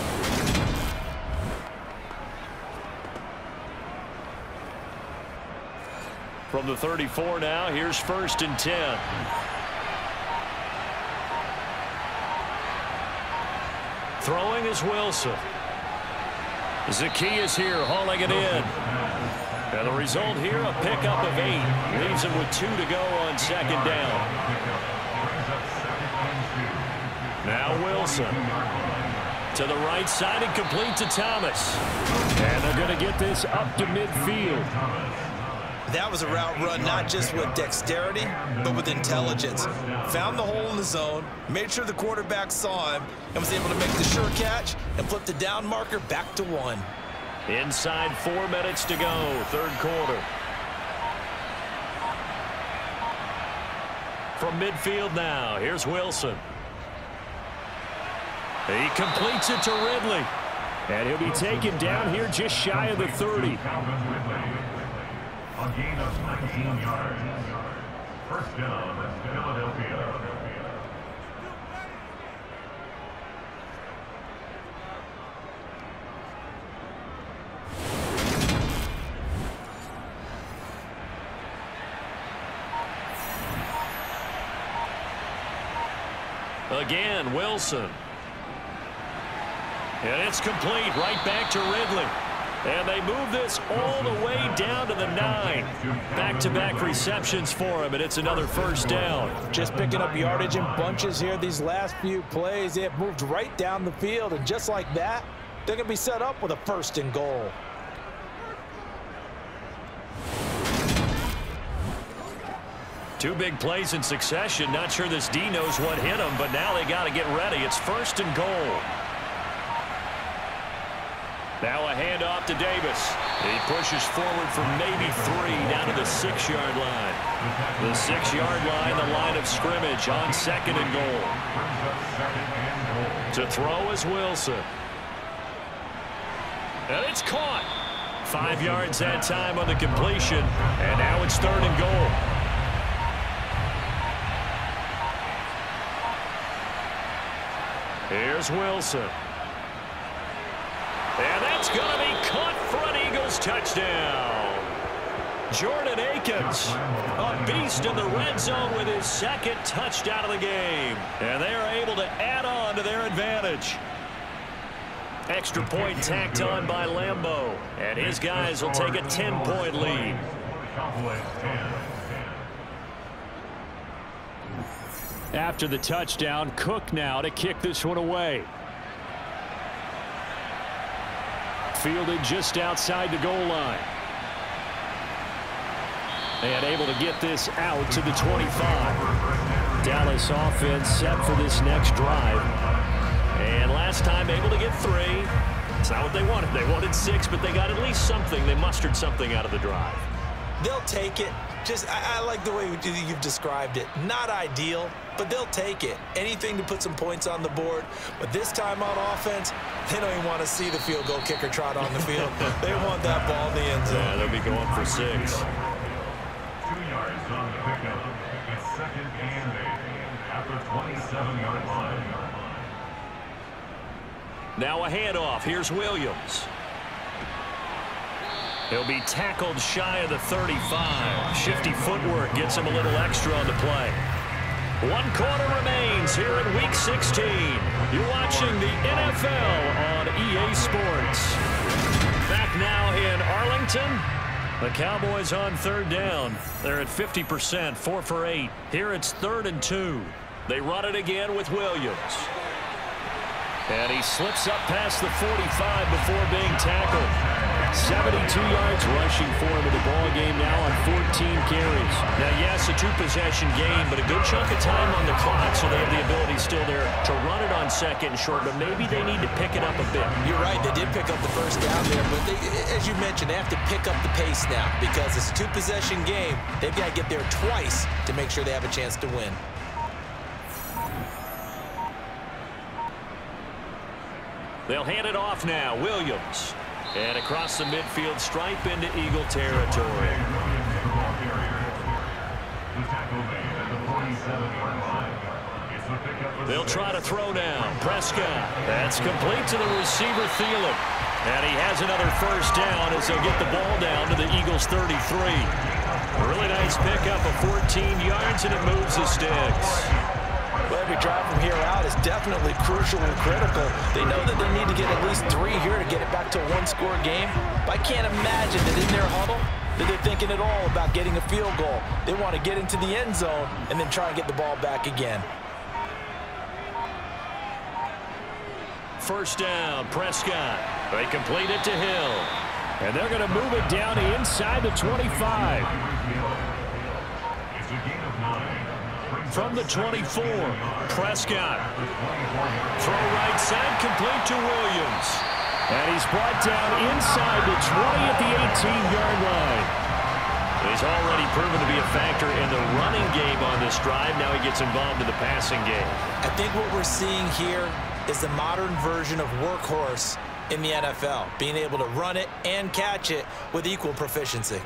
S2: From the 34 now, here's 1st and 10. Throwing is Wilson. Zacchaeus here, hauling it in. And the result here, a pickup of 8. Leaves him with 2 to go on 2nd down. Now Wilson. To the right side and complete to Thomas.
S6: And they're going to get this up to midfield.
S3: That was a route run not just with dexterity, but with intelligence. Found the hole in the zone, made sure the quarterback saw him, and was able to make the sure catch and flip the down marker back to 1.
S2: Inside 4 minutes to go, 3rd quarter.
S6: From midfield now, here's Wilson. He completes it to Ridley. And he'll be taken down here just shy of the 30.
S8: A gain of 19 yards. First down, Philadelphia.
S6: Again, Wilson. And it's complete right back to Ridley. And they move this all the way down to the 9. Back-to-back receptions for him, and it's another first down.
S3: Just picking up yardage in bunches here these last few plays. They have moved right down the field, and just like that, they're going to be set up with a 1st and goal.
S6: Two big plays in succession. Not sure this D knows what hit him, but now they got to get ready. It's 1st and goal. Now a handoff to Davis. He pushes forward from maybe 3 down to the 6-yard line. The 6-yard line, the line of scrimmage on 2nd and goal. To throw is Wilson. And it's caught. 5 yards that time on the completion. And now it's 3rd and goal. Here's Wilson. And that's going to be caught for an Eagles touchdown. Jordan Akins, a beast in the red zone with his 2nd touchdown of the game. And they are able to add on to their advantage. Extra point tacked on by Lambeau. And his guys will take a 10-point lead.
S2: After the touchdown, Cook now to kick this one away. Fielded just outside the goal line. And able to get this out to the 25. Dallas offense set for this next drive. And last time able to get 3. It's not what they wanted. They wanted 6, but they got at least something. They mustered something out of the drive.
S3: They'll take it. I like the way you've described it. Not ideal, but they'll take it. Anything to put some points on the board. But this time on offense, they don't even want to see the field goal kicker trot on the field. They want that ball in the end zone.
S6: Yeah, they'll be going for 6.
S8: 2 yards on the pickup. It's 2nd and 8 at the 27-yard line.
S6: Now a handoff. Here's Williams. He'll be tackled shy of the 35. Shifty footwork gets him a little extra on the play. 1 quarter remains here in Week 16. You're watching the NFL on EA Sports. Back now in Arlington. The Cowboys on 3rd down. They're at 50%, 4 for 8. Here it's 3rd and 2. They run it again with Williams. And he slips up past the 45 before being tackled. 72 yards rushing for him in the ball game now on 14 carries. Now, yes, a 2-possession game, but a good chunk of time on the clock, so they have the ability still there to run it on 2nd and short, but maybe they need to pick it up a bit.
S3: You're right. They did pick up the 1st down there, but they, as you mentioned, they have to pick up the pace now because it's a 2-possession game. They've got to get there twice to make sure they have a chance to win.
S6: They'll hand it off now. Williams. And across the midfield stripe into Eagle territory. They'll try to throw down. Prescott. That's complete to the receiver, Thielen. And he has another 1st down as they'll get the ball down to the Eagles' 33. Really nice pickup of 14 yards, and it moves the sticks.
S3: Well, every drive from here out is definitely crucial and critical. They know that they need to get at least 3 here to get it back to a 1-score game. But I can't imagine that in their huddle that they're thinking at all about getting a field goal. They want to get into the end zone and then try and get the ball back again.
S6: 1st down, Prescott. They complete it to Hill. And they're going to move it down inside the 25. From the 24, Prescott. Throw right side, complete to Williams. And he's brought down inside the 20 at the 18-yard line.
S2: He's already proven to be a factor in the running game on this drive. Now he gets involved in the passing game.
S3: I think what we're seeing here is the modern version of workhorse in the NFL, being able to run it and catch it with equal proficiency.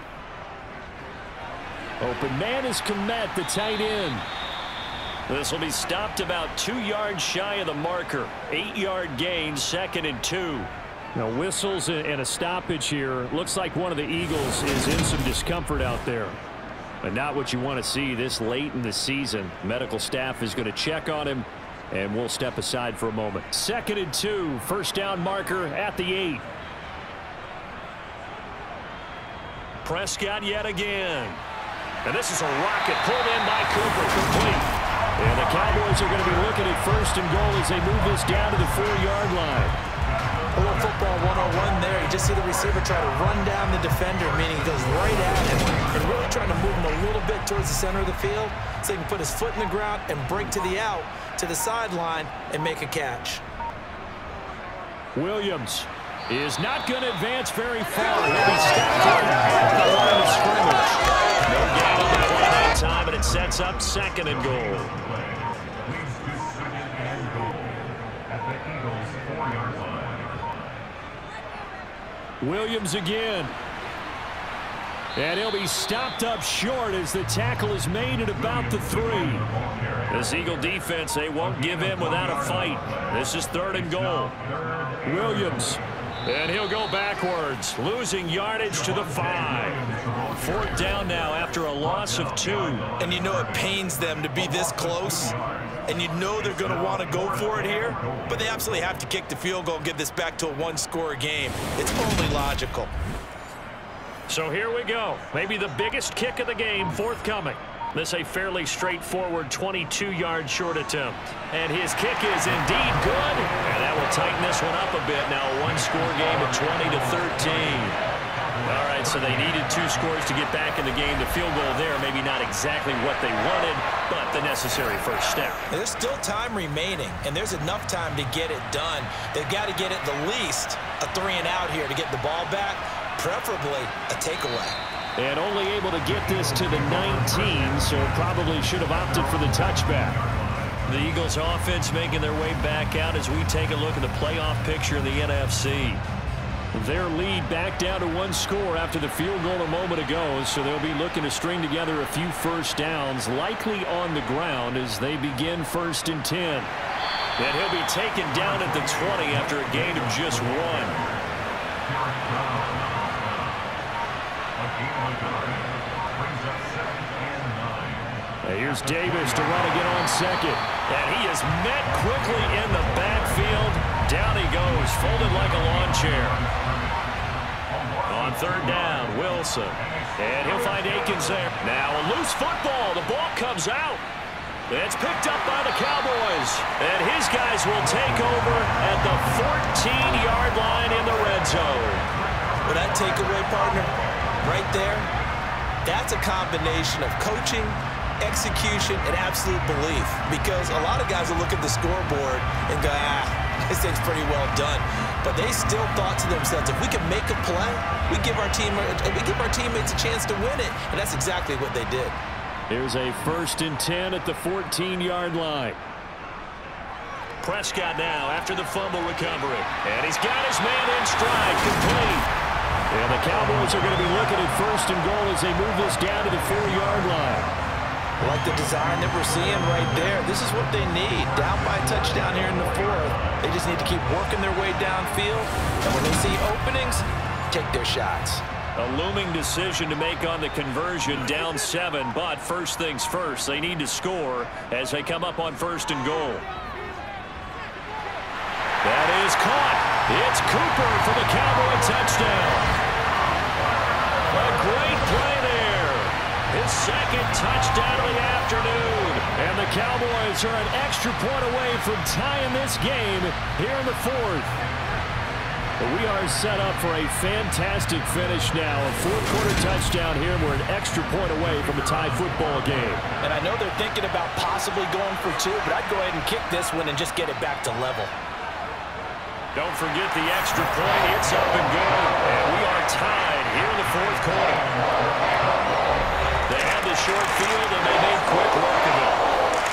S6: Open man is Komet, the tight end.
S2: This will be stopped about 2 yards shy of the marker. 8-yard gain, 2nd and 2.
S6: Now whistles and a stoppage here. Looks like one of the Eagles is in some discomfort out there. But not what you want to see this late in the season. Medical staff is going to check on him, and we'll step aside for a moment. 2nd and 2, first down marker at the 8.
S2: Prescott yet again. And this is a rocket pulled in by Cooper, complete.
S6: And the Cowboys are going to be looking at 1st and goal as they move this down to the 4-yard line.
S3: A little football 101 there. You just see the receiver try to run down the defender, meaning he goes right at him and really trying to move him a little bit towards the center of the field so he can put his foot in the ground and break to the out, to the sideline, and make a catch.
S6: Williams is not going to advance very far. He'll be stopped at the line of scrimmage.
S2: No gain on that one that time, and it sets up 2nd and goal.
S6: Williams again. And he'll be stopped up short as the tackle is made at about the 3.
S2: This Eagle defense, they won't give in without a fight. This is 3rd and goal.
S6: Williams.
S2: And he'll go backwards, losing yardage to the 5. 4th down now after a loss of 2.
S3: And you know it pains them to be this close. And you know they're going to want to go for it here. But they absolutely have to kick the field goal and get this back to a 1-score game. It's only logical.
S2: So here we go. Maybe the biggest kick of the game forthcoming. This a fairly straightforward 22-yard short attempt. And his kick is indeed good. And that will tighten this one up a bit. Now a 1-score game at 20-13. All right, so they needed 2 scores to get back in the game. The field goal there, maybe not exactly what they wanted, but the necessary first step.
S3: There's still time remaining, and there's enough time to get it done. They've got to get at the least a 3-and-out here to get the ball back, preferably a takeaway.
S6: And only able to get this to the 19, so probably should have opted for the touchback.
S2: The Eagles offense making their way back out as we take a look at the playoff picture in the NFC.
S6: Their lead back down to 1 score after the field goal a moment ago, so they'll be looking to string together a few first downs, likely on the ground as they begin 1st and 10.
S2: And he'll be taken down at the 20 after a gain of just 1.
S6: Here's Davis to run again on 2nd.
S2: And he is met quickly in the backfield. Down he goes, folded like a lawn chair. On 3rd down, Wilson. And he'll find Akins there. Now a loose football. The ball comes out. It's picked up by the Cowboys. And his guys will take over at the 14-yard line in the red zone.
S3: Well, that takeaway, partner, right there, that's a combination of coaching, execution, and absolute belief. Because a lot of guys will look at the scoreboard and go, this thing's pretty well done. But they still thought to themselves, if we can make a play, we give our teammates a chance to win it. And that's exactly what they did.
S6: Here's a 1st and 10 at the 14-yard line.
S2: Prescott now after the fumble recovery. And he's got his man in stride, complete.
S6: And the Cowboys are going to be looking at 1st and goal as they move this down to the 4-yard line.
S3: I like the design that we're seeing right there. This is what they need. Down by a touchdown here in the 4th. They just need to keep working their way downfield. And when they see openings, take their shots.
S2: A looming decision to make on the conversion, down 7. But first things first, they need to score as they come up on 1st and goal. That is caught. It's Cooper for the Cowboy touchdown. A great play there. His 2nd touchdown of the afternoon.
S6: And the Cowboys are an extra point away from tying this game here in the 4th. But we are set up for a fantastic finish now. A 4th-quarter touchdown here. We're an extra point away from a tie football game.
S3: And I know they're thinking about possibly going for 2, but I'd go ahead and kick this one and just get it back to level.
S2: Don't forget the extra point. It's up and good. And we are tied here in the 4th quarter.
S6: the short field, and they made quick work of it.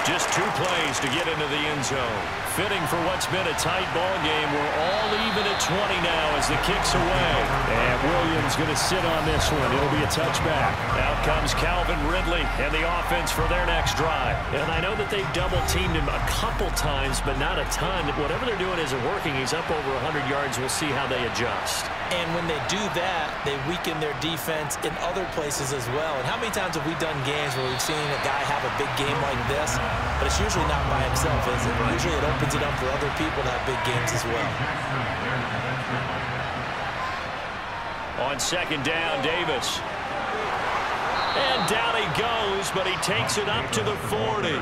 S6: Just 2 plays to get into the end zone. Fitting for what's been a tight ball game. We're all even at 20 now as the kick's away.
S2: And Williams going to sit on this one. It'll be a touchback.
S6: Out comes Calvin Ridley and the offense for their next drive. And I know that they've double-teamed him a couple times, but not a ton. Whatever they're doing isn't working. He's up over 100 yards. We'll see how they adjust.
S3: And when they do that, they weaken their defense in other places as well. And how many times have we done games where we've seen a guy have a big game like this, but it's usually not by himself, is it? Usually it opens it up for other people to have big games as well.
S6: On second down, Davis. And down he goes, but he takes it up to the 40.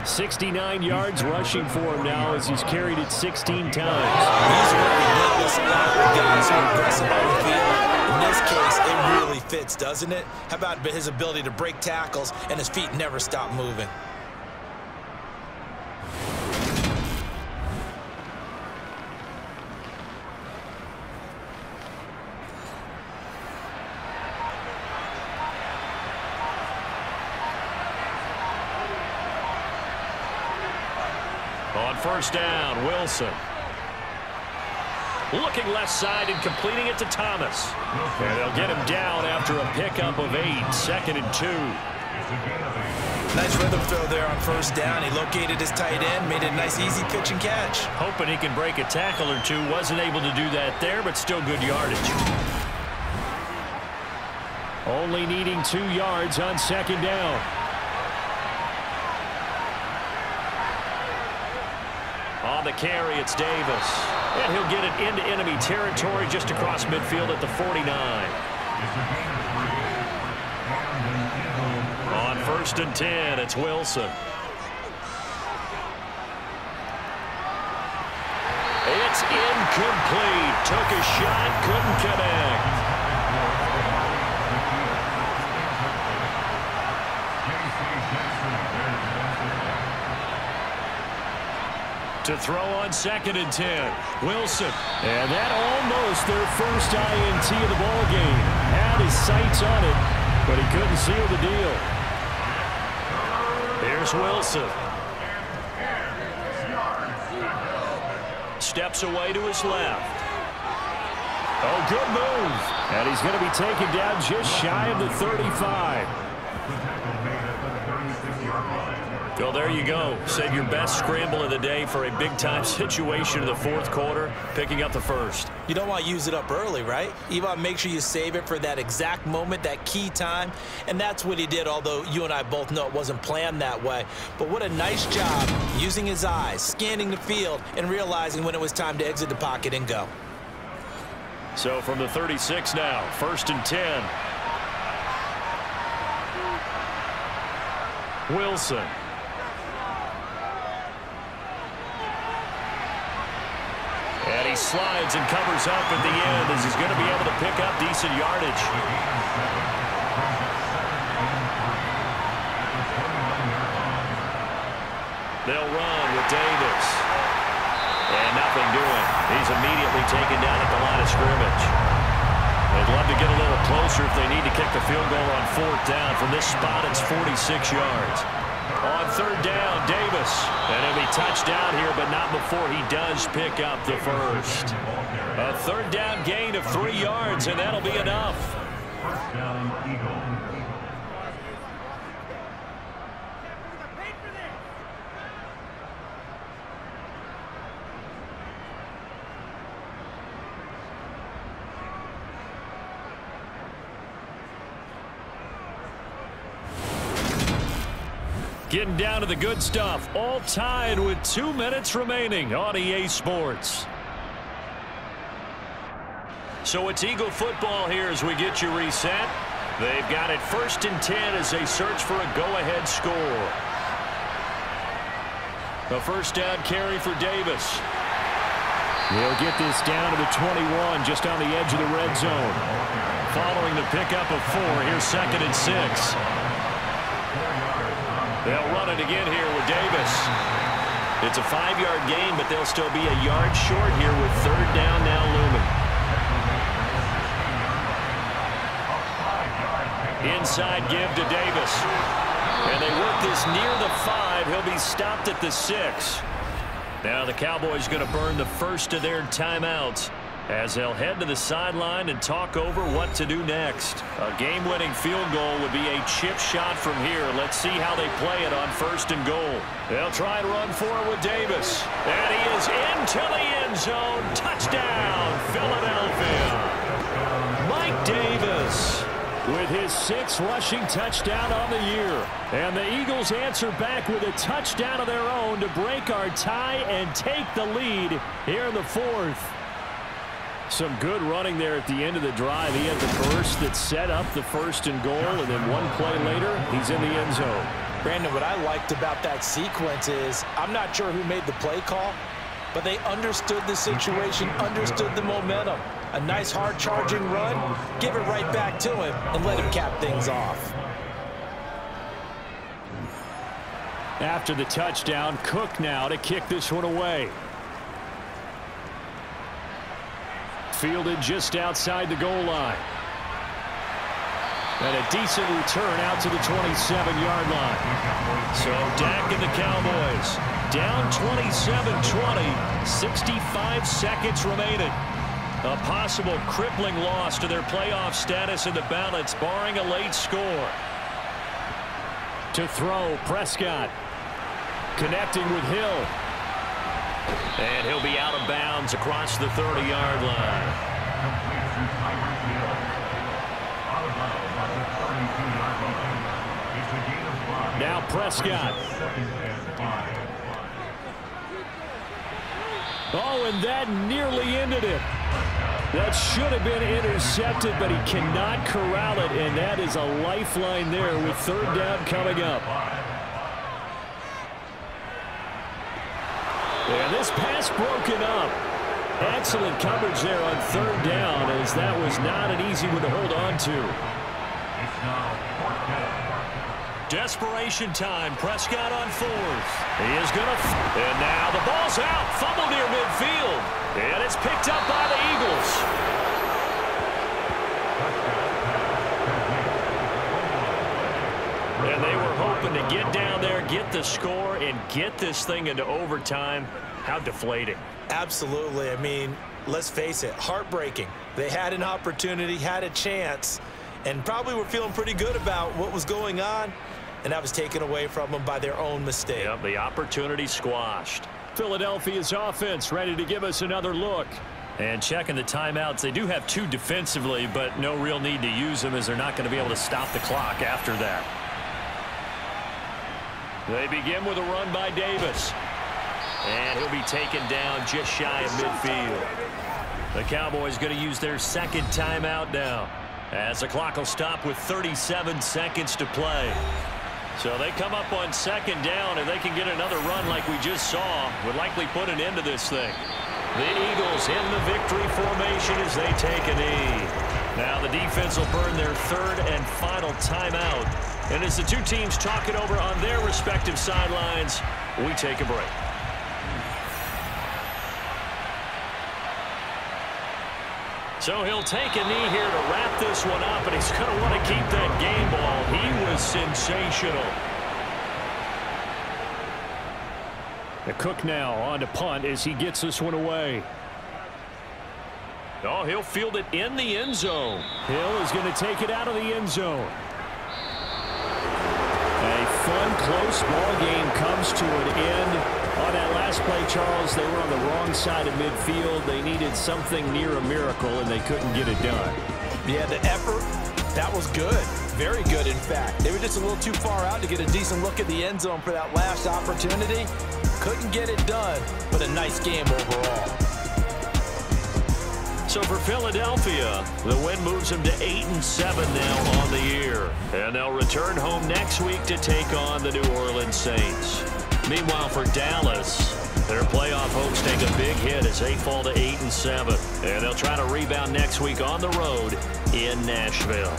S2: 69 yards rushing for him now as he's carried it 16 times.
S3: He's really relentless a lot with guys who are aggressive on the field. In this case, it really fits, doesn't it? How about his ability to break tackles and his feet never stop moving?
S6: On first down, Wilson. Looking left side and completing it to Thomas. And they'll get him down after a pickup of 8, 2nd and 2.
S3: Nice rhythm throw there on first down. He located his tight end, made it a nice easy pitch and catch.
S6: Hoping he can break a tackle or two. Wasn't able to do that there, but still good yardage.
S2: Only needing 2 yards on second down.
S6: On the carry, it's Davis. And he'll get it into enemy territory just across midfield at the 49. On first and 10, it's Wilson. It's incomplete. Took a shot, couldn't connect. To throw on second and 10, Wilson.
S2: And that almost their first INT of the ball game. Had his sights on it, but he couldn't seal the deal.
S6: Here's Wilson. Steps away to his left.
S2: Oh, good move. And he's going to be taken down just shy of the 35.
S6: Well, there you go. Save your best scramble of the day for a big-time situation in the fourth quarter, picking up the first.
S3: You don't want to use it up early, right? You want to make sure you save it for that exact moment, that key time, and that's what he did, although you and I both know it wasn't planned that way. But what a nice job using his eyes, scanning the field, and realizing when it was time to exit the pocket and go.
S6: So from the 36 now, first and 10. Wilson. And he slides and covers up at the end as he's going to be able to pick up decent yardage. They'll run with Davis. And nothing doing. He's immediately taken down at the line of scrimmage. They'd love to get a little closer if they need to kick the field goal on fourth down. From this spot, it's 46 yards. On third down, Davis. And it'll be touchdown here, but not before he does pick up the first. A third down gain of 3 yards, and that'll be enough.
S8: First down, Eagles.
S6: Getting down to the good stuff. All tied with 2 minutes remaining on EA Sports. So it's Eagle football here as we get you reset. They've got it first and 10 as they search for a go-ahead score. A first down carry for Davis.
S2: They'll get this down to the 21, just on the edge of the red zone.
S6: Following the pickup of 4, here's second and 6. They'll run it again here with Davis. It's a 5-yard gain, but they'll still be a yard short here with third down now looming.
S2: inside give to Davis. And they work this near the 5. He'll be stopped at the 6. Now the Cowboys going to burn the first of their timeouts as they'll head to the sideline and talk over what to do next. A game-winning field goal would be a chip shot from here. Let's see how they play it on 1st and goal. They'll try and run for it with Davis. And he is into the end zone. Touchdown, Philadelphia. Mike Davis with his 6th rushing touchdown on the year. And the Eagles answer back with a touchdown of their own to break our tie and take the lead here in the 4th. Some good running there at the end of the drive. He had the burst that set up the 1st and goal, and then one play later, he's in the end zone.
S3: Brandon, what I liked about that sequence is I'm not sure who made the play call, but they understood the situation, understood the momentum. A nice hard charging run, give it right back to him, and let him cap things off.
S2: After the touchdown, Cook now to kick this one away. Fielded just outside the goal line. And a decent return out to the 27-yard line. So Dak and the Cowboys down 27-20, 65 seconds remaining. A possible crippling loss to their playoff status in the balance, barring a late score. To throw, Prescott. Connecting with Hill. And he'll be out of bounds across the 30-yard line. Now Prescott. Oh, and that nearly ended it. That should have been intercepted, but he cannot corral it, and that is a lifeline there with 3rd down coming up. And this pass broken up. Excellent coverage there on 3rd down, as that was not an easy one to hold on to. Desperation time. Prescott on 4th. He is going to... And now the ball's out. Fumble near midfield. And it's picked up by the Eagles. And they were hoping to get down there, get the score, and get this thing into overtime. How deflating.
S3: Absolutely. I mean, let's face it, heartbreaking. They had an opportunity, had a chance, and probably were feeling pretty good about what was going on, and that was taken away from them by their own mistake.
S2: Yep, the opportunity squashed. Philadelphia's offense ready to give us another look. And checking the timeouts, they do have 2 defensively, but no real need to use them as they're not going to be able to stop the clock after that. They begin with a run by Davis. And he'll be taken down just shy of midfield. The Cowboys going to use their 2nd timeout now, as the clock will stop with 37 seconds to play. So they come up on 2nd down, and they can get another run like we just saw. Would likely put an end to this thing. The Eagles in the victory formation as they take a knee. Now the defense will burn their 3rd and final timeout. And as the 2 teams talk it over on their respective sidelines, we take a break. So he'll take a knee here to wrap this one up, and he's going to want to keep that game ball. He was sensational. The Cook now on to punt as he gets this one away. Oh, he'll field it in the end zone. Hill is going to take it out of the end zone. A fun, close ball game comes to an end. On that last play, Charles, they were on the wrong side of midfield. They needed something near a miracle, and they couldn't get it done.
S3: Yeah, the effort, that was good. Very good, in fact. They were just a little too far out to get a decent look at the end zone for that last opportunity. Couldn't get it done, but a nice game overall.
S2: So for Philadelphia, the win moves them to 8-7 now on the year. And they'll return home next week to take on the New Orleans Saints. Meanwhile, for Dallas, their playoff hopes take a big hit as they fall to 8-7. And they'll try to rebound next week on the road in Nashville.